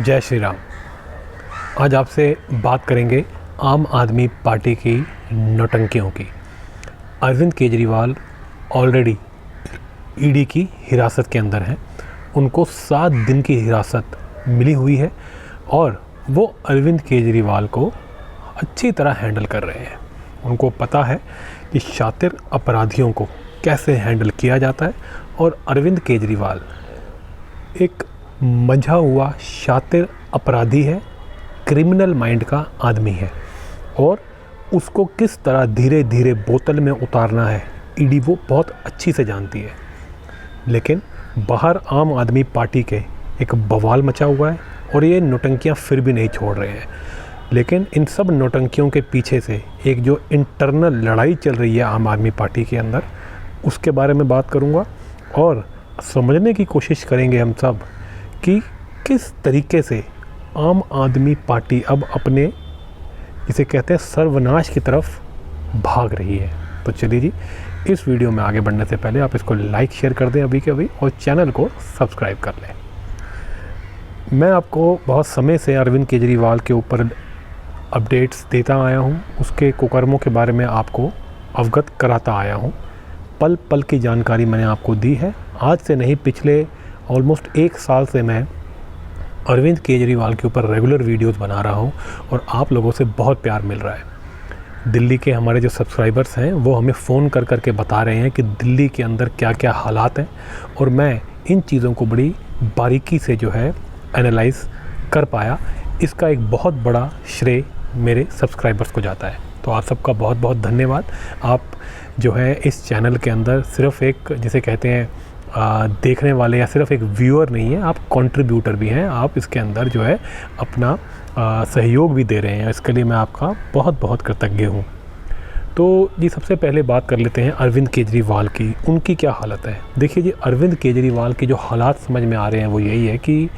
जय श्री राम। आज आपसे बात करेंगे आम आदमी पार्टी की नौटंकियों की। अरविंद केजरीवाल ऑलरेडी ईडी की हिरासत के अंदर हैं। उनको 7 दिन की हिरासत मिली हुई है और वो अरविंद केजरीवाल को अच्छी तरह हैंडल कर रहे हैं। उनको पता है कि शातिर अपराधियों को कैसे हैंडल किया जाता है और अरविंद केजरीवाल एक मंझा हुआ शातिर अपराधी है, क्रिमिनल माइंड का आदमी है और उसको किस तरह धीरे धीरे बोतल में उतारना है ईडी वो बहुत अच्छी से जानती है। लेकिन बाहर आम आदमी पार्टी के एक बवाल मचा हुआ है और ये नौटंकियां फिर भी नहीं छोड़ रहे हैं। लेकिन इन सब नौटंकियों के पीछे से एक जो इंटरनल लड़ाई चल रही है आम आदमी पार्टी के अंदर, उसके बारे में बात करूँगा और समझने की कोशिश करेंगे हम सब कि किस तरीके से आम आदमी पार्टी अब अपने जिसे कहते हैं सर्वनाश की तरफ भाग रही है। तो चलिए जी, इस वीडियो में आगे बढ़ने से पहले आप इसको लाइक शेयर कर दें अभी के अभी और चैनल को सब्सक्राइब कर लें। मैं आपको बहुत समय से अरविंद केजरीवाल के ऊपर अपडेट्स देता आया हूं, उसके कुकर्मों के बारे में आपको अवगत कराता आया हूं। पल पल की जानकारी मैंने आपको दी है। आज से नहीं, पिछले ऑलमोस्ट 1 साल से मैं अरविंद केजरीवाल के ऊपर रेगुलर वीडियोस बना रहा हूं और आप लोगों से बहुत प्यार मिल रहा है। दिल्ली के हमारे जो सब्सक्राइबर्स हैं वो हमें फ़ोन कर करके बता रहे हैं कि दिल्ली के अंदर क्या क्या हालात हैं और मैं इन चीज़ों को बड़ी बारीकी से जो है एनालाइज़ कर पाया। इसका एक बहुत बड़ा श्रेय मेरे सब्सक्राइबर्स को जाता है। तो आप सबका बहुत बहुत धन्यवाद। आप जो है इस चैनल के अंदर सिर्फ़ एक जिसे कहते हैं देखने वाले या सिर्फ एक व्यूअर नहीं है, आप कंट्रीब्यूटर भी हैं। आप इसके अंदर जो है अपना सहयोग भी दे रहे हैं। इसके लिए मैं आपका बहुत बहुत कृतज्ञ हूँ। तो जी, सबसे पहले बात कर लेते हैं अरविंद केजरीवाल की। उनकी क्या हालत है? देखिए जी, अरविंद केजरीवाल के जो हालात समझ में आ रहे हैं वो यही है कि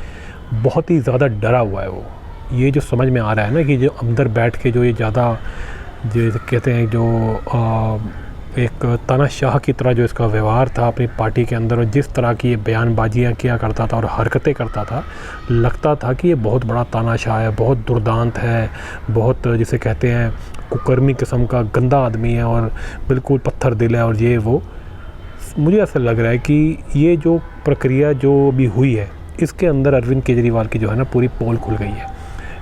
बहुत ही ज़्यादा डरा हुआ है वो। ये जो समझ में आ रहा है ना कि जो अंदर बैठ के जो ये ज़्यादा जो कहते हैं जो एक तानाशाह की तरह जो इसका व्यवहार था अपनी पार्टी के अंदर और जिस तरह की ये बयानबाजियाँ किया करता था और हरकतें करता था, लगता था कि ये बहुत बड़ा तानाशाह है, बहुत दुर्दांत है, बहुत जिसे कहते हैं कुकर्मी किस्म का गंदा आदमी है और बिल्कुल पत्थर दिल है और ये वो। मुझे ऐसा लग रहा है कि ये जो प्रक्रिया जो भी हुई है इसके अंदर अरविंद केजरीवाल की जो है ना पूरी पोल खुल गई है।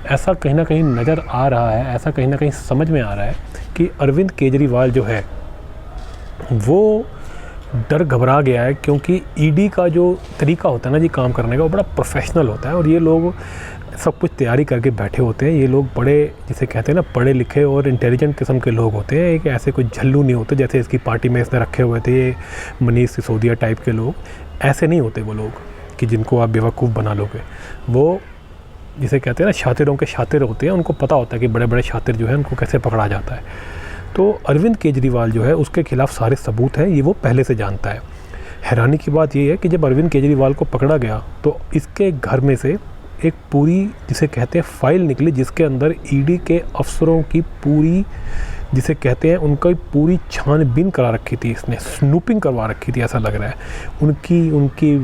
ऐसा कहीं ना कहीं नज़र आ रहा है, ऐसा कहीं ना कहीं समझ में आ रहा है कि अरविंद केजरीवाल जो है वो डर घबरा गया है, क्योंकि ईडी का जो तरीका होता है ना जी काम करने का वो बड़ा प्रोफेशनल होता है और ये लोग सब कुछ तैयारी करके बैठे होते हैं। ये लोग बड़े जिसे कहते हैं ना पढ़े लिखे और इंटेलिजेंट किस्म के लोग होते हैं। एक ऐसे कोई झल्लू नहीं होते जैसे इसकी पार्टी में इसने रखे हुए थे ये मनीष सिसोदिया टाइप के लोग। ऐसे नहीं होते वो लोग कि जिनको आप बेवकूफ़ बना लोगे। वो जिसे कहते हैं ना शातिरों के शातिर होते हैं। उनको पता होता है कि बड़े बड़े शातिर जो है उनको कैसे पकड़ा जाता है। तो अरविंद केजरीवाल जो है उसके खिलाफ़ सारे सबूत हैं, ये वो पहले से जानता है। हैरानी की बात ये है कि जब अरविंद केजरीवाल को पकड़ा गया तो इसके घर में से एक पूरी जिसे कहते हैं फाइल निकली जिसके अंदर ईडी के अफसरों की पूरी जिसे कहते हैं उनका पूरी छानबीन करा रखी थी। इसने स्नूपिंग करवा रखी थी, ऐसा लग रहा है। उनकी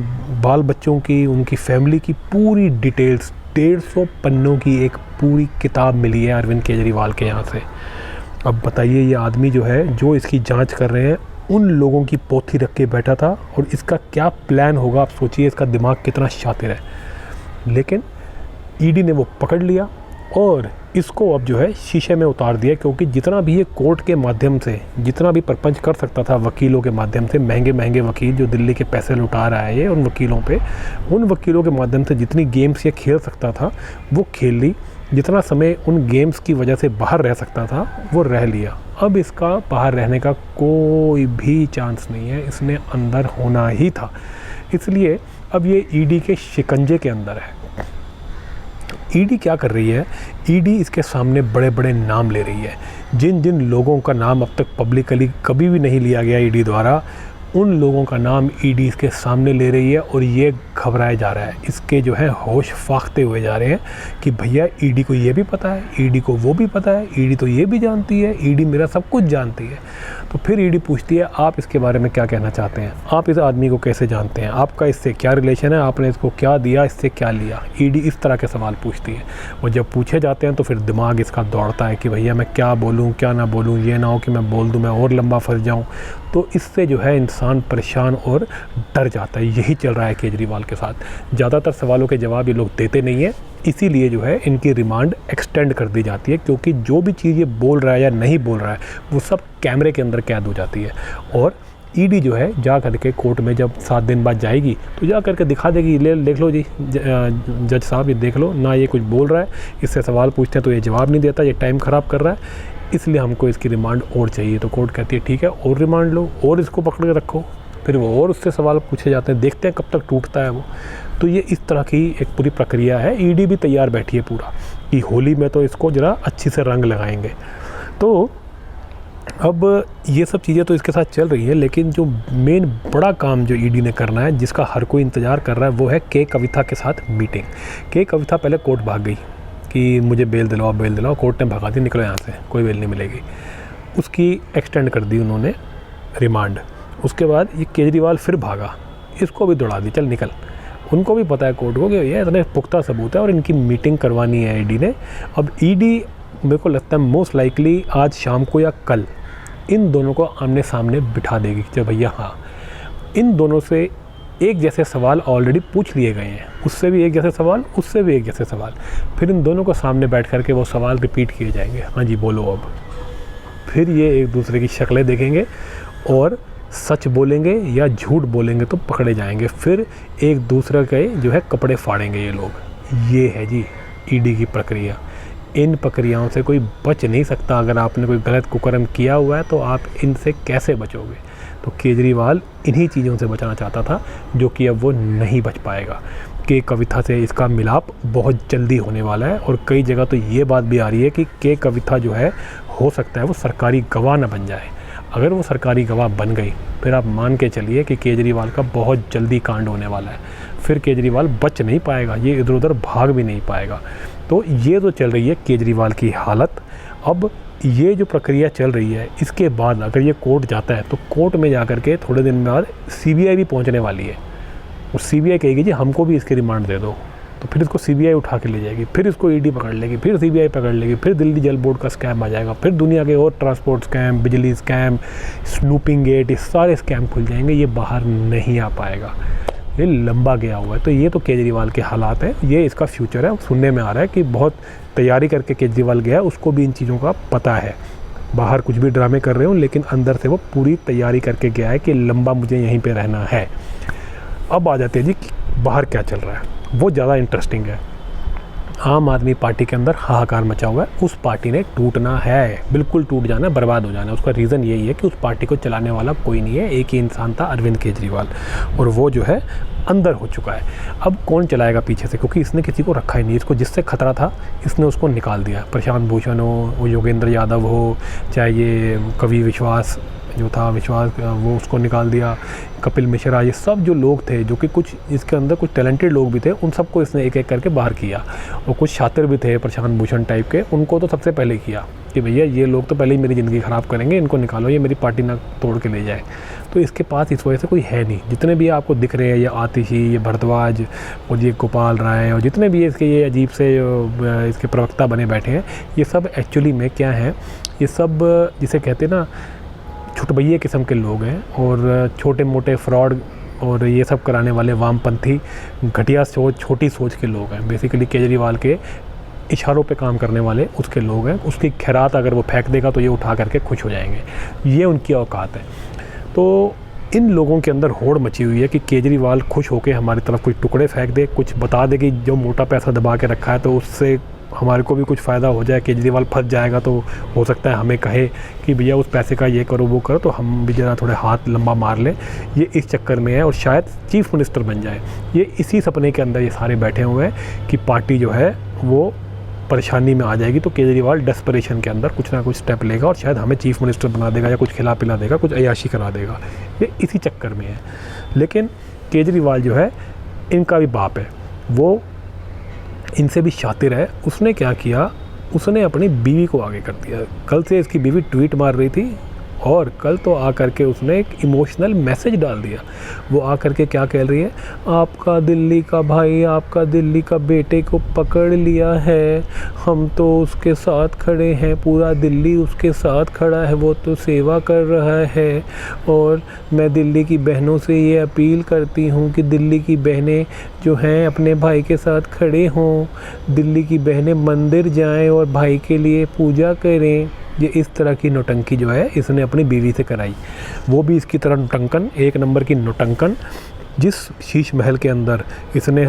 बाल बच्चों की, उनकी फैमिली की पूरी डिटेल्स 150 पन्नों की एक पूरी किताब मिली है अरविंद केजरीवाल के यहाँ से। अब बताइए, ये आदमी जो है जो इसकी जांच कर रहे हैं उन लोगों की पोथी रख के बैठा था और इसका क्या प्लान होगा आप सोचिए, इसका दिमाग कितना शातिर है। लेकिन ईडी ने वो पकड़ लिया और इसको अब जो है शीशे में उतार दिया, क्योंकि जितना भी ये कोर्ट के माध्यम से जितना भी परपंच कर सकता था वकीलों के माध्यम से, महंगे महंगे वकील जो दिल्ली के पैसे लुटा रहा है ये उन वकीलों के माध्यम से जितनी गेम्स ये खेल सकता था वो खेल ली। जितना समय उन गेम्स की वजह से बाहर रह सकता था वो रह लिया। अब इसका बाहर रहने का कोई भी चांस नहीं है, इसने अंदर होना ही था। इसलिए अब ये ईडी के शिकंजे के अंदर है। ईडी क्या कर रही है? ईडी इसके सामने बड़े बड़े नाम ले रही है। जिन जिन लोगों का नाम अब तक पब्लिकली कभी भी नहीं लिया गया ईडी द्वारा, उन लोगों का नाम ईडी इसके सामने ले रही है और ये घबराया जा रहा है, इसके जो है होश फाख्ते हुए जा रहे हैं कि भैया ईडी को ये भी पता है, ईडी को वो भी पता है, ईडी तो ये भी जानती है, ईडी मेरा सब कुछ जानती है। तो फिर ईडी पूछती है आप इसके बारे में क्या कहना चाहते हैं, आप इस आदमी को कैसे जानते हैं, आपका इससे क्या रिलेशन है, आपने इसको क्या दिया, इससे क्या लिया। ईडी इस तरह के सवाल पूछती है और जब पूछे जाते हैं तो फिर दिमाग इसका दौड़ता है कि भैया मैं क्या बोलूँ क्या ना बोलूँ, ये ना हो कि मैं बोल दूँ मैं और लंबा फंस जाऊँ। तो इससे जो है इंसान परेशान और डर जाता है। यही चल रहा है केजरीवाल के साथ। ज़्यादातर सवालों के जवाब ये लोग देते नहीं हैं, इसीलिए जो है इनकी रिमांड एक्सटेंड कर दी जाती है, क्योंकि जो भी चीज़ ये बोल रहा है या नहीं बोल रहा है वो सब कैमरे के अंदर कैद हो जाती है। और ईडी जो है जा करके कोर्ट में जब 7 दिन बाद जाएगी तो जा करके दिखा देगी, ले देख लो जी जज साहब, ये देख लो ना, ये कुछ बोल रहा है, इससे सवाल पूछते हैं तो ये जवाब नहीं देता, ये टाइम ख़राब कर रहा है, इसलिए हमको इसकी रिमांड और चाहिए। तो कोर्ट कहती है ठीक है और रिमांड लो और इसको पकड़ के रखो। फिर वो और उससे सवाल पूछे जाते हैं, देखते हैं कब तक टूटता है वो। तो ये इस तरह की एक पूरी प्रक्रिया है। ईडी भी तैयार बैठी है पूरा कि होली में तो इसको ज़रा अच्छी से रंग लगाएंगे। तो अब ये सब चीज़ें तो इसके साथ चल रही है, लेकिन जो मेन बड़ा काम जो ईडी ने करना है, जिसका हर कोई इंतज़ार कर रहा है, वो है के कविता के साथ मीटिंग। के कविता पहले कोर्ट भाग गई कि मुझे बेल दिलाओ बेल दिलाओ, कोर्ट ने भगा दी, निकलो यहाँ से, कोई बेल नहीं मिलेगी। उसकी एक्सटेंड कर दी उन्होंने रिमांड। उसके बाद ये केजरीवाल फिर भागा, इसको भी दौड़ा दी, चल निकल। उनको भी पता है कोर्ट को कि ये इतने पुख्ता सबूत है और इनकी मीटिंग करवानी है ईडी ने। अब ईडी मेरे को लगता है मोस्ट लाइकली आज शाम को या कल इन दोनों को आमने सामने बिठा देगी कि भैया हाँ, इन दोनों से एक जैसे सवाल ऑलरेडी पूछ लिए गए हैं, उससे भी एक जैसे सवाल, उससे भी एक जैसे सवाल, फिर इन दोनों को सामने बैठ करके वो सवाल रिपीट किए जाएंगे, हाँ जी बोलो अब। फिर ये एक दूसरे की शक्लें देखेंगे और सच बोलेंगे या झूठ बोलेंगे तो पकड़े जाएंगे। फिर एक दूसरे के जो है कपड़े फाड़ेंगे ये लोग। ये है जी ईडी की प्रक्रिया। इन प्रक्रियाओं से कोई बच नहीं सकता। अगर आपने कोई गलत कुकर्म किया हुआ है तो आप इनसे कैसे बचोगे। तो केजरीवाल इन्हीं चीज़ों से बचना चाहता था, जो कि अब वो नहीं बच पाएगा। के कविता से इसका मिलाप बहुत जल्दी होने वाला है और कई जगह तो ये बात भी आ रही है कि के कविता जो है हो सकता है वो सरकारी गवाह न बन जाए। अगर वो सरकारी गवाह बन गई फिर आप मान के चलिए कि केजरीवाल का बहुत जल्दी कांड होने वाला है। फिर केजरीवाल बच नहीं पाएगा, ये इधर उधर भाग भी नहीं पाएगा। तो ये तो चल रही है केजरीवाल की हालत। अब ये जो प्रक्रिया चल रही है, इसके बाद अगर ये कोर्ट जाता है तो कोर्ट में जा कर के थोड़े दिन बाद सीबीआई भी पहुंचने वाली है और सीबीआई कहेगी जी हमको भी इसकी रिमांड दे दो। तो फिर इसको सीबीआई उठा के ले जाएगी, फिर इसको ईडी पकड़ लेगी, फिर सीबीआई पकड़ लेगी, फिर दिल्ली जल बोर्ड का स्कैम आ जाएगा, फिर दुनिया के और ट्रांसपोर्ट स्कैम, बिजली स्कैम, स्नूपिंग गेट, ये सारे स्कैम खुल जाएंगे। ये बाहर नहीं आ पाएगा, ये लंबा गया हुआ है। तो ये तो केजरीवाल के हालात हैं, ये इसका फ्यूचर है। सुनने में आ रहा है कि बहुत तैयारी करके केजरीवाल गया है, उसको भी इन चीज़ों का पता है। बाहर कुछ भी ड्रामे कर रहे हो लेकिन अंदर से वो पूरी तैयारी करके गया है कि लंबा मुझे यहीं पे रहना है। अब आ जाते हैं जी कि बाहर क्या चल रहा है, वो ज़्यादा इंटरेस्टिंग है। आम आदमी पार्टी के अंदर हाहाकार मचा हुआ है। उस पार्टी ने टूटना है, बिल्कुल टूट जाना, बर्बाद हो जाना। उसका रीज़न यही है कि उस पार्टी को चलाने वाला कोई नहीं है, एक ही इंसान था, अरविंद केजरीवाल, और वो जो है अंदर हो चुका है। अब कौन चलाएगा पीछे से, क्योंकि इसने किसी को रखा ही नहीं। इसको जिससे खतरा था इसने उसको निकाल दिया। प्रशांत भूषण हो, योगेंद्र यादव हो, चाहे ये कवि विश्वास जो था, विश्वास, वो उसको निकाल दिया, कपिल मिश्रा, ये सब जो लोग थे जो कि कुछ इसके अंदर कुछ टैलेंटेड लोग भी थे, उन सबको इसने एक एक करके बाहर किया। और कुछ छात्र भी थे प्रशांत भूषण टाइप के, उनको तो सबसे पहले किया कि भैया ये लोग तो पहले ही मेरी ज़िंदगी ख़राब करेंगे, इनको निकालो, ये मेरी पार्टी ना तोड़ के ले जाए। तो इसके पास इस वजह से कोई है नहीं। जितने भी आपको दिख रहे हैं, ये आतिशी, ये भरद्वाज और ये गोपाल राय और जितने भी इसके ये अजीब से इसके प्रवक्ता बने बैठे हैं, ये सब एक्चुअली में क्या है, ये सब जिसे कहते हैं ना छुटभैये किस्म के लोग हैं और छोटे मोटे फ्रॉड और ये सब कराने वाले वामपंथी घटिया सोच, छोटी सोच के लोग हैं। बेसिकली केजरीवाल के इशारों पे काम करने वाले उसके लोग हैं। उसकी खैरात अगर वो फेंक देगा तो ये उठा करके खुश हो जाएंगे, ये उनकी औकात है। तो इन लोगों के अंदर होड़ मची हुई है कि केजरीवाल खुश होकर हमारी तरफ कुछ टुकड़े फेंक दे, कुछ बता दे कि जो मोटा पैसा दबा के रखा है तो उससे हमारे को भी कुछ फ़ायदा हो जाए। केजरीवाल फंस जाएगा तो हो सकता है हमें कहे कि भैया उस पैसे का ये करो वो करो, तो हम भी ज़रा थोड़े हाथ लंबा मार लें। ये इस चक्कर में है और शायद चीफ मिनिस्टर बन जाए। ये इसी सपने के अंदर ये सारे बैठे हुए हैं कि पार्टी जो है वो परेशानी में आ जाएगी तो केजरीवाल डेस्परेशन के अंदर कुछ ना कुछ स्टेप लेगा और शायद हमें चीफ मिनिस्टर बना देगा या कुछ खिला पिला देगा, कुछ अय्याशी करा देगा। ये इसी चक्कर में है। लेकिन केजरीवाल जो है इनका भी बाप है, वो इनसे भी शातिर है। उसने क्या किया, उसने अपनी बीवी को आगे कर दिया। कल से इसकी बीवी ट्वीट मार रही थी और कल तो आकर के उसने एक इमोशनल मैसेज डाल दिया। वो आकर के क्या कह रही है, आपका दिल्ली का भाई, आपका दिल्ली का बेटे को पकड़ लिया है, हम तो उसके साथ खड़े हैं, पूरा दिल्ली उसके साथ खड़ा है, वो तो सेवा कर रहा है। और मैं दिल्ली की बहनों से ये अपील करती हूँ कि दिल्ली की बहनें जो हैं अपने भाई के साथ खड़े हों, दिल्ली की बहनें मंदिर जाएं और भाई के लिए पूजा करें। ये इस तरह की नौटंकी जो है इसने अपनी बीवी से कराई। वो भी इसकी तरह नौटंकन, एक नंबर की नौटंकन। जिस शीश महल के अंदर इसने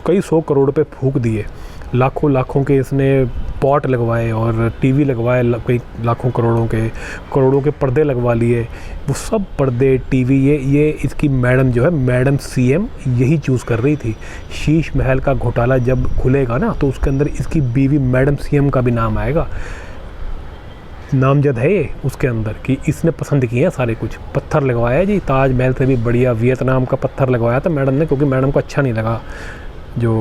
कई 100 करोड़ रुपए फूंक दिए, लाखों के इसने पॉट लगवाए और टीवी लगवाए, कई लाखों करोड़ों के पर्दे लगवा लिए। वो सब पर्दे, टीवी, ये इसकी मैडम जो है, मैडम सीएम यही चूज़ कर रही थी। शीश महल का घोटाला जब खुलेगा ना तो उसके अंदर इसकी बीवी मैडम सीएम का भी नाम आएगा। नामजद है ये उसके अंदर कि इसने पसंद किए हैं सारे कुछ। पत्थर लगवाया जी, ताजमहल से भी बढ़िया वियतनाम का पत्थर लगवाया था मैडम ने, क्योंकि मैडम को अच्छा नहीं लगा जो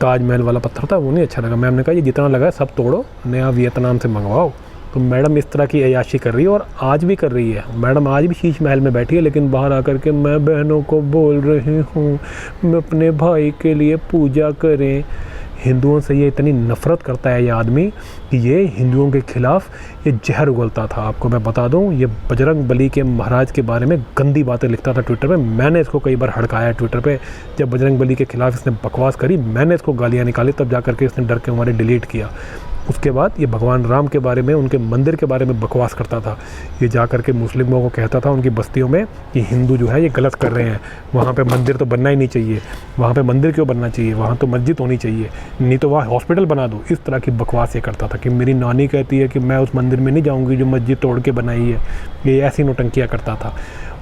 ताजमहल वाला पत्थर था, वो नहीं अच्छा लगा। मैम ने कहा ये जितना लगा है सब तोड़ो, नया वियतनाम से मंगवाओ। तो मैडम इस तरह की अय्याशी कर रही है और आज भी कर रही है। मैडम आज भी शीश महल में बैठी है, लेकिन बाहर आकर के मैं बहनों को बोल रही हूँ मैं अपने भाई के लिए पूजा करें। हिंदुओं से ये इतनी नफ़रत करता है ये आदमी कि ये हिंदुओं के ख़िलाफ़ ये जहर उगलता था। आपको मैं बता दूं, ये बजरंग बली के महाराज के बारे में गंदी बातें लिखता था ट्विटर पे। मैंने इसको कई बार हड़काया ट्विटर पे। जब बजरंग बली के ख़िलाफ़ इसने बकवास करी, मैंने इसको गालियाँ निकाली, तब जा करके इसने डर के हमारे डिलीट किया। उसके बाद ये भगवान राम के बारे में, उनके मंदिर के बारे में बकवास करता था। ये जा कर के मुस्लिमों को कहता था उनकी बस्तियों में कि हिंदू जो है ये गलत कर रहे हैं, वहाँ पे मंदिर तो बनना ही नहीं चाहिए, वहाँ पे मंदिर क्यों बनना चाहिए, वहाँ तो मस्जिद होनी चाहिए, नहीं तो वहाँ हॉस्पिटल बना दो। इस तरह की बकवास ये करता था कि मेरी नानी कहती है कि मैं उस मंदिर में नहीं जाऊँगी जो मस्जिद तोड़ के बनाई है। ये ऐसी नौटंकियाँ करता था।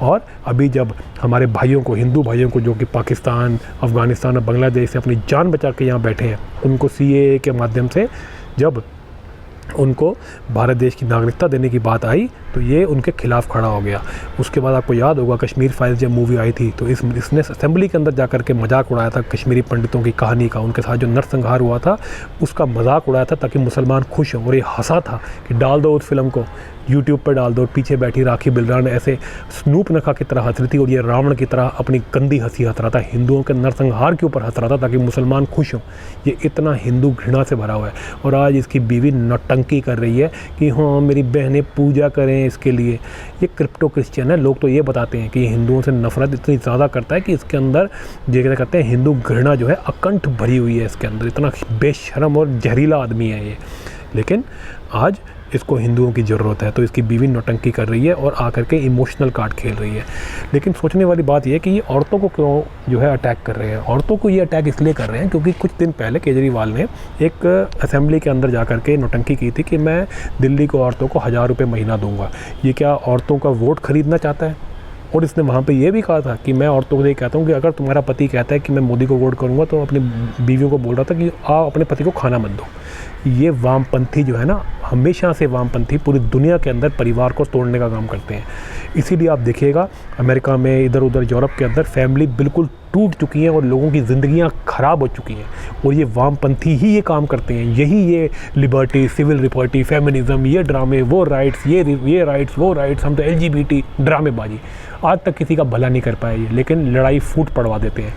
और अभी जब हमारे भाइयों को, हिंदू भाइयों को जो कि पाकिस्तान, अफ़गानिस्तान और बांग्लादेश से अपनी जान बचा के यहाँ बैठे हैं, उनको CAA के माध्यम से जब उनको भारत देश की नागरिकता देने की बात आई तो ये उनके खिलाफ़ खड़ा हो गया। उसके बाद आपको याद होगा कश्मीर फाइल्स जब मूवी आई थी तो इसने असेंबली के अंदर जाकर के मजाक उड़ाया था कश्मीरी पंडितों की कहानी का, उनके साथ जो नरसंहार हुआ था उसका मजाक उड़ाया था ताकि मुसलमान खुश हों। और ये हंसा था कि डाल दो उस फिल्म को, यूट्यूब पर डाल दो। पीछे बैठी राखी बिलरान ऐसे स्नूप नखा की तरह हंस रही थी और ये रावण की तरह अपनी गंदी हंसी हंस रहा था, हिंदुओं के नरसंहार के ऊपर हंस रहा था ताकि मुसलमान खुश हों। ये इतना हिंदू घृणा से भरा हुआ है। और आज इसकी बीवी नौटंकी कर रही है कि हाँ मेरी बहनें पूजा करें इसके लिए। ये क्रिप्टो क्रिश्चियन है। लोग तो ये बताते हैं कि हिंदुओं से नफरत इतनी ज़्यादा करता है कि इसके अंदर जो क्या कहते हैं हिंदू घृणा जो है अकंठ भरी हुई है इसके अंदर। इतना बेशर्म और जहरीला आदमी है ये। लेकिन आज इसको हिंदुओं की ज़रूरत है तो इसकी बीवी नौटंकी कर रही है और आकर के इमोशनल कार्ड खेल रही है। लेकिन सोचने वाली बात यह है कि ये औरतों को क्यों जो है अटैक कर रहे हैं। औरतों को ये अटैक इसलिए कर रहे हैं क्योंकि कुछ दिन पहले केजरीवाल ने एक असेंबली के अंदर जाकर के नौटंकी की थी कि मैं दिल्ली को औरतों को 1000 रुपये महीना दूंगा। ये क्या औरतों का वोट खरीदना चाहता है? और इसने वहाँ पे ये भी कहा था कि मैं औरतों को ये कहता हूँ कि अगर तुम्हारा पति कहता है कि मैं मोदी को वोट करूँगा तो अपनी बीवियों को बोल रहा था कि आप अपने पति को खाना मत दो। ये वामपंथी जो है ना, हमेशा से वामपंथी पूरी दुनिया के अंदर परिवार को तोड़ने का काम करते हैं। इसीलिए आप देखिएगा अमेरिका में, इधर उधर यूरोप के अंदर फैमिली बिल्कुल टूट चुकी हैं और लोगों की ज़िंदगियां ख़राब हो चुकी हैं। और ये वामपंथी ही ये काम करते हैं। यही ये लिबर्टी, सिविल लिबर्टी, फेमिनिज़म, ये ड्रामे, वो राइट्स, ये राइट्स, वो राइट्स, हम तो LGBT ड्रामेबाजी। आज तक किसी का भला नहीं कर पाए ये, लेकिन लड़ाई फूट पड़वा देते हैं।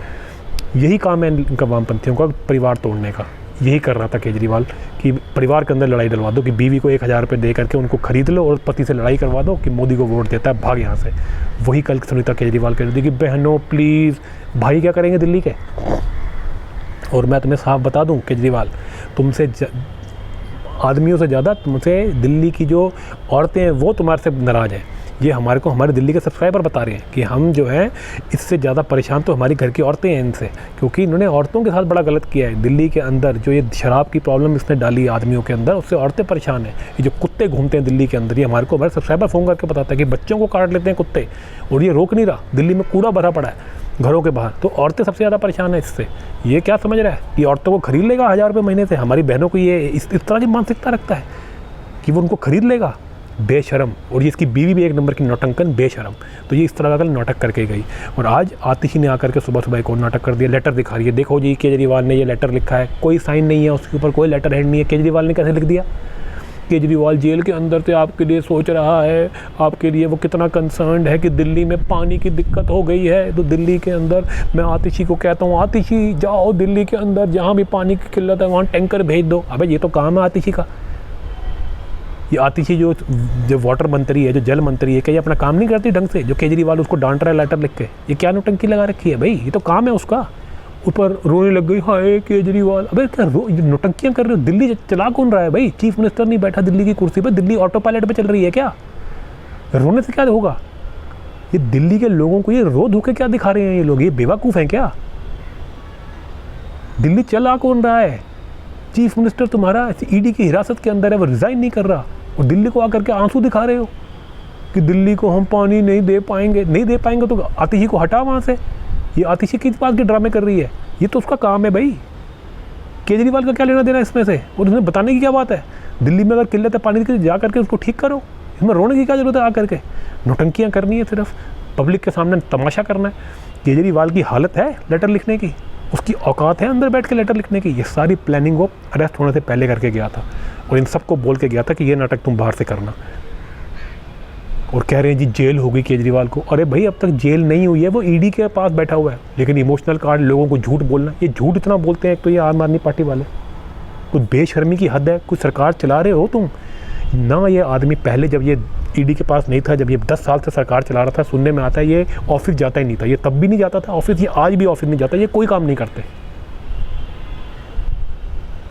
यही काम है इनका वामपंथियों का, परिवार तोड़ने का। यही कर रहा था केजरीवाल कि परिवार के अंदर लड़ाई डलवा दो, कि बीवी को 1000 रुपये दे करके उनको खरीद लो और पति से लड़ाई करवा दो कि मोदी को वोट देता है, भाग यहाँ से। वही कल सुनीता केजरीवाल कह रही थी कि बहनों प्लीज़, भाई क्या करेंगे दिल्ली के। और मैं तुम्हें साफ बता दूं केजरीवाल, तुमसे आदमियों से ज़्यादा तुमसे दिल्ली की जो औरतें हैं वो तुम्हारे से नाराज़ हैं। ये हमारे को हमारे दिल्ली के सब्सक्राइबर बता रहे हैं कि हम जो है इससे ज़्यादा परेशान तो हमारी घर की औरतें हैं इनसे, क्योंकि इन्होंने औरतों के साथ बड़ा गलत किया है। दिल्ली के अंदर जो ये शराब की प्रॉब्लम इसने डाली आदमियों के अंदर, उससे औरतें परेशान हैं। ये जो कुत्ते घूमते हैं दिल्ली के अंदर, ये हमारे को हमारे सब्सक्राइबर फ़ोन करके बताता है कि बच्चों को काट लेते हैं कुत्ते और ये रोक नहीं रहा। दिल्ली में कूड़ा भरा पड़ा है घरों के बाहर, तो औरतें सबसे ज़्यादा परेशान है इससे। ये क्या समझ रहा है कि औरतों को खरीद लेगा 1000 रुपये महीने से? हमारी बहनों को ये इस तरह की मानसिकता रखता है कि वो उनको खरीद लेगा। बेशरम। और ये इसकी बीवी भी एक नंबर की नौटंकन, बेशरम। तो ये इस तरह का नाटक करके गई। और आज आतिशी ने आकर के सुबह सुबह एक और नाटक कर दिया, लेटर दिखा रही है। देखो जी केजरीवाल ने ये लेटर लिखा है, कोई साइन नहीं है उसके ऊपर, कोई लेटर हेड नहीं है। केजरीवाल ने कैसे लिख दिया? केजरीवाल जेल के अंदर से आपके लिए सोच रहा है, आपके लिए वो कितना कंसर्न्ड है कि दिल्ली में पानी की दिक्कत हो गई है। तो दिल्ली के अंदर मैं आतिशी को कहता हूँ, आतिशी जाओ दिल्ली के अंदर जहाँ भी पानी की किल्लत है वहाँ टैंकर भेज दो। अबे ये तो काम है आतिशी का। ये आतिशी जो वाटर मंत्री है, जो जल मंत्री है, क्या ये अपना काम नहीं करती ढंग से? जो केजरीवाल उसको डांट रहा है लेटर लिख के, ये क्या नौटंकी लगा रखी है भाई? ये तो काम है उसका। ऊपर रोने लग गई, हाय केजरीवाल। अबे क्या नौटंकियाँ कर रहे हो? दिल्ली चला कौन रहा है भाई? चीफ मिनिस्टर नहीं बैठा दिल्ली की कुर्सी पर, दिल्ली ऑटो पायलट पर चल रही है क्या? रोने से क्या होगा? ये दिल्ली के लोगों को ये रो धो के क्या दिखा रहे हैं ये लोग? ये बेवकूफ़ हैं क्या? दिल्ली चला कौन रहा है? चीफ मिनिस्टर तुम्हारा ईडी की हिरासत के अंदर है, वो रिज़ाइन नहीं कर रहा, और दिल्ली को आकर के आंसू दिखा रहे हो कि दिल्ली को हम पानी नहीं दे पाएंगे। नहीं दे पाएंगे तो आतिशी को हटा वहाँ से। ये आतिशी किस बात के ड्रामे कर रही है? ये तो उसका काम है भाई। केजरीवाल का क्या लेना देना इसमें से? और उसमें बताने की क्या बात है? दिल्ली में अगर किल्लत है पानी की, जा करके उसको ठीक करो। इसमें रोने की क्या जरूरत है? आकर के नौटंकियाँ करनी है, सिर्फ पब्लिक के सामने तमाशा करना है। केजरीवाल की हालत है लेटर लिखने की, उसकी औकात है अंदर बैठ के लेटर लिखने की। ये सारी प्लानिंग वो अरेस्ट होने से पहले करके गया था, और इन सबको बोल के गया था कि ये नाटक तुम बाहर से करना। और कह रहे हैं जी जेल होगी केजरीवाल को। अरे भाई अब तक जेल नहीं हुई है, वो ईडी के पास बैठा हुआ है। लेकिन इमोशनल कार्ड, लोगों को झूठ बोलना, ये झूठ इतना बोलते हैं। एक तो ये आम आदमी पार्टी वाले, कुछ बेशर्मी की हद है। कुछ सरकार चला रहे हो तुम ना। ये आदमी पहले जब ये ईडी के पास नहीं था, जब ये 10 साल से सरकार चला रहा था, सुनने में आता है ये ऑफिस जाता ही नहीं था। ये तब भी नहीं जाता था ऑफिस, ये आज भी ऑफिस नहीं जाता। ये कोई काम नहीं करते,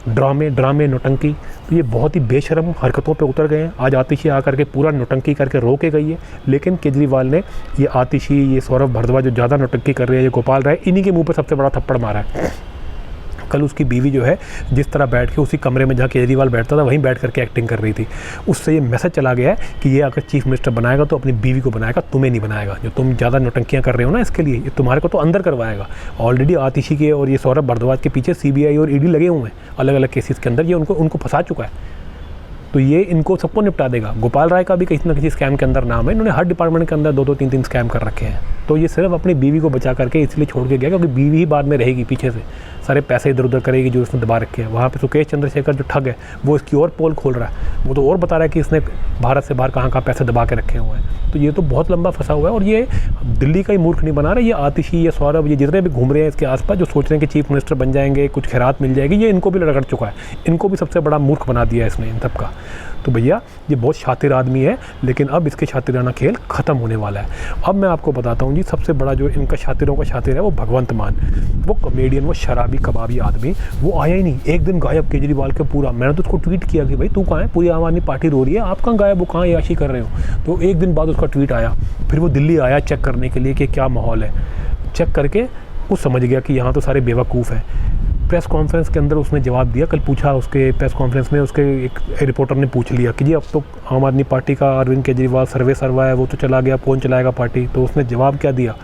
ड्रामे नौटंकी। तो ये बहुत ही बेशर्म हरकतों पे उतर गए हैं। आज आतिशी आकर के पूरा नौटंकी करके रो के गई है। लेकिन केजरीवाल ने ये आतिशी, ये सौरभ भारद्वाज जो ज़्यादा नौटंकी कर रहे हैं, ये गोपाल राय, इन्हीं के मुंह पे सबसे बड़ा थप्पड़ मारा है। कल उसकी बीवी जो है जिस तरह बैठ के उसी कमरे में जहाँ केजरीवाल बैठता था वहीं बैठ करके एक्टिंग कर रही थी, उससे ये मैसेज चला गया है कि ये अगर चीफ मिनिस्टर बनाएगा तो अपनी बीवी को बनाएगा, तुम्हें नहीं बनाएगा। जो तुम ज़्यादा नौटंकियाँ कर रहे हो ना, इसके लिए ये तुम्हारे को तो अंदर करवाएगा। ऑलरेडी आतिशी के और ये सौरभ भारद्वाज के पीछे CBI और ED लगे हुए हैं अलग अलग केसेस के अंदर। ये उनको फंसा चुका है, तो ये इनको सबको निपटा देगा। गोपाल राय का भी किसी न किसी स्कैम के अंदर नाम है। इन्होंने हर डिपार्टमेंट के अंदर 2-2, 3-3 स्कैम कर रखे हैं। तो ये सिर्फ अपनी बीवी को बचा करके इसलिए छोड़ के गया, क्योंकि बीवी ही बाद में रहेगी पीछे से, सारे पैसे इधर उधर करेगी जो उसने दबा रखे हैं। वहाँ पे सुकेश चंद्रशेखर जो ठग है वो इसकी और पोल खोल रहा है, वो तो और बता रहा है कि इसने भारत से बाहर कहाँ पैसे दबा के रखे हुए हैं। तो ये तो बहुत लंबा फंसा हुआ है, और ये दिल्ली का ही मूर्ख नहीं बना रहा। ये आतिशी, ये सौरभ, ये जितने भी घूम रहे हैं इसके आसपास, जो सोच रहे हैं कि चीफ मिनिस्टर बन जाएंगे, कुछ खैरात मिल जाएगी, ये इनको भी रगड़ चुका है। इनको भी सबसे बड़ा मूर्ख बना दिया इसने इन सबका। तो भैया ये बहुत शातिर आदमी है, लेकिन अब इसके शातिराना खेल ख़त्म होने वाला है। अब मैं आपको बताता हूँ जी, सबसे बड़ा जो इनका शातिरों का शातिर है वो भगवंत मान, वो कॉमेडियन, वो शराबी कबाबी आदमी, वो आया ही नहीं। एक दिन गायब केजरीवाल के पूरा। मैंने तो उसको ट्वीट किया कि भाई तू कहाँ है, पूरी आम आदमी पार्टी रो रही है, आप कहाँ गायब हो, कहाँ याशी कर रहे हो? तो एक दिन बाद उसका ट्वीट आया। फिर वो दिल्ली आया चेक करने के लिए कि क्या माहौल है। चेक करके वो समझ गया कि यहाँ तो सारे बेवकूफ़ हैं। प्रेस कॉन्फ्रेंस के अंदर उसने जवाब दिया। कल पूछा उसके प्रेस कॉन्फ्रेंस में, उसके एक रिपोर्टर ने पूछ लिया कि जी अब तो आम आदमी पार्टी का अरविंद केजरीवाल सर्वे है, वो तो चला गया, कौन चलाएगा पार्टी? तो उसने जवाब क्या दिया?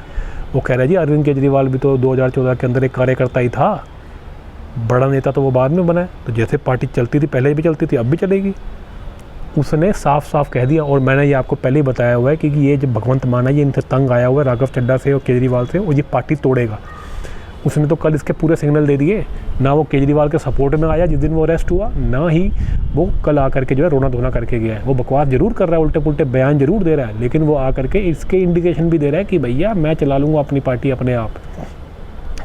वो कह रहा है जी अरविंद केजरीवाल भी तो 2014 के अंदर एक कार्यकर्ता ही था, बड़ा नेता तो वो बाद में बना है। तो जैसे पार्टी चलती थी पहले भी चलती थी, अब भी चलेगी। उसने साफ साफ कह दिया। और मैंने ये आपको पहले ही बताया हुआ है कि ये जो भगवंत मान है, ये इनसे तंग आया हुआ है राघव चड्ढा से और केजरीवाल से, और ये पार्टी तोड़ेगा। उसने तो कल इसके पूरे सिग्नल दे दिए। ना वो केजरीवाल के सपोर्ट में आया जिस दिन वो अरेस्ट हुआ, ना ही वो कल आकर के जो है रोना धोना करके गया है। वो बकवास जरूर कर रहा है, उल्टे पुल्टे बयान जरूर दे रहा है, लेकिन वो आकर के इसके इंडिकेशन भी दे रहा है कि भैया मैं चला लूँगा अपनी पार्टी अपने आप।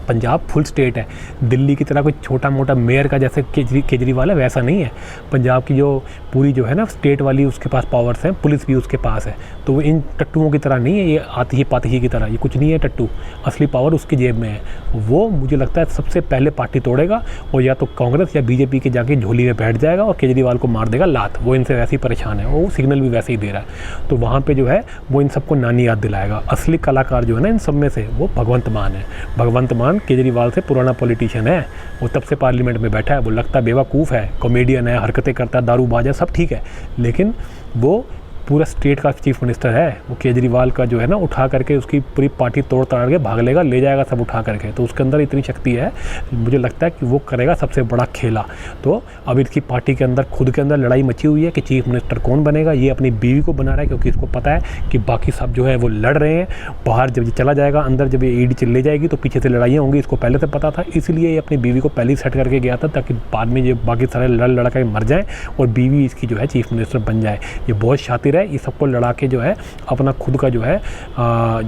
पंजाब फुल स्टेट है, दिल्ली की तरह कोई छोटा मोटा मेयर का जैसे केजरीवाल है वैसा नहीं है। पंजाब की जो पूरी जो है ना स्टेट वाली उसके पास पावर्स हैं, पुलिस भी उसके पास है। तो वो इन टट्टुओं की तरह नहीं है, ये आती ही पाती ही की तरह, ये कुछ नहीं है टट्टू, असली पावर उसकी जेब में है। वो मुझे लगता है सबसे पहले पार्टी तोड़ेगा और या तो कांग्रेस या बीजेपी के जाके झोली में बैठ जाएगा और केजरीवाल को मार देगा लात। वो इनसे वैसे ही परेशान है, वो सिग्नल भी वैसे ही दे रहा है। तो वहाँ पर जो है वो इन सबको नानी याद दिलाएगा। असली कलाकार जो है ना इन सब में से वो भगवंत मान है। भगवंत मान केजरीवाल से पुराना पॉलिटिशियन है, वो तब से पार्लियामेंट में बैठा है। वो लगता बेवकूफ़ है, कॉमेडियन है, हरकतें करता है, दारूबाज है, सब ठीक है, लेकिन वो पूरा स्टेट का चीफ मिनिस्टर है। वो केजरीवाल का जो है ना उठा करके उसकी पूरी पार्टी तोड़ ताड़ के भाग लेगा, ले जाएगा सब उठा करके। तो उसके अंदर इतनी शक्ति है, मुझे लगता है कि वो करेगा सबसे बड़ा खेला। तो अब इसकी पार्टी के अंदर खुद के अंदर लड़ाई मची हुई है कि चीफ मिनिस्टर कौन बनेगा। ये अपनी बीवी को बना रहा है क्योंकि इसको पता है कि बाकी सब जो है वो लड़ रहे हैं। बाहर जब ये चला जाएगा, अंदर जब ये ईडी चले जाएगी तो पीछे से लड़ाइयाँ होंगी, इसको पहले से पता था। इसलिए ये अपनी बीवी को पहले ही सेट करके गया था ताकि बाद में ये बाकी सारे लड़ के मर जाएँ और बीवी इसकी जो है चीफ मिनिस्टर बन जाए। ये बहुत शातिर है, ये सबको लड़ा के जो है अपना खुद का जो है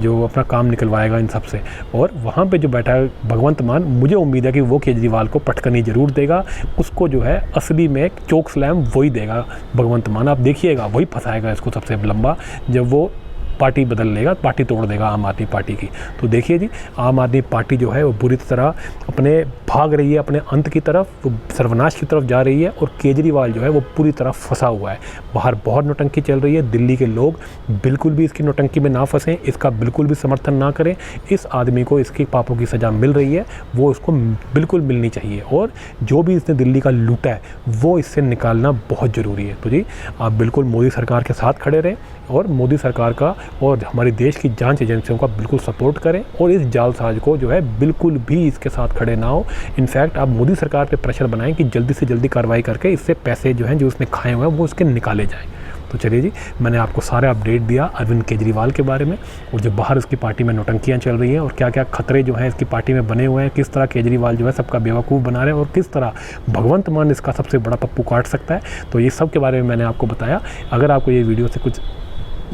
जो अपना काम निकलवाएगा इन सब से। और वहाँ पे जो बैठा है भगवंत मान, मुझे उम्मीद है कि वो केजरीवाल को पटकनी ज़रूर देगा। उसको जो है असली में चोक स्लैम वही देगा भगवंत मान, आप देखिएगा, वही फंसाएगा इसको सबसे लंबा। जब वो पार्टी बदल लेगा, पार्टी तोड़ देगा आम आदमी पार्टी की। तो देखिए जी, आम आदमी पार्टी जो है वो बुरी तरह अपने भाग रही है अपने अंत की तरफ, वो सर्वनाश की तरफ जा रही है। और केजरीवाल जो है वो पूरी तरह फंसा हुआ है। बाहर बहुत नौटंकी चल रही है, दिल्ली के लोग बिल्कुल भी इसकी नौटंकी में ना फंसें, इसका बिल्कुल भी समर्थन ना करें। इस आदमी को इसके पापों की सज़ा मिल रही है, वो उसको बिल्कुल मिलनी चाहिए। और जो भी इसने दिल्ली का लूटा है वो इससे निकालना बहुत ज़रूरी है। तो जी आप बिल्कुल मोदी सरकार के साथ खड़े रहें और मोदी सरकार का और हमारे देश की जांच एजेंसियों का बिल्कुल सपोर्ट करें और इस जालसाज को जो है बिल्कुल भी इसके साथ खड़े ना हो। इनफैक्ट आप मोदी सरकार पे प्रेशर बनाएं कि जल्दी से जल्दी कार्रवाई करके इससे पैसे जो हैं जो उसने खाए हुए हैं वो उसके निकाले जाएं। तो चलिए जी, मैंने आपको सारे अपडेट दिया अरविंद केजरीवाल के बारे में और जो बाहर इसकी पार्टी में नौटंकियाँ चल रही हैं और क्या क्या खतरे जो हैं इसकी पार्टी में बने हुए हैं, किस तरह केजरीवाल जो है सबका बेवकूफ़ बना रहे हैं और किस तरह भगवंत मान इसका सबसे बड़ा पप्पू काट सकता है। तो ये सब के बारे में मैंने आपको बताया। अगर आपको ये वीडियो से कुछ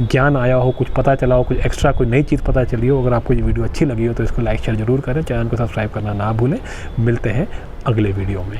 ज्ञान आया हो, कुछ पता चला हो, कुछ एक्स्ट्रा कोई नई चीज़ पता चली हो, अगर आपको ये वीडियो अच्छी लगी हो तो इसको लाइक शेयर ज़रूर करें, चैनल को सब्सक्राइब करना ना भूलें। मिलते हैं अगले वीडियो में।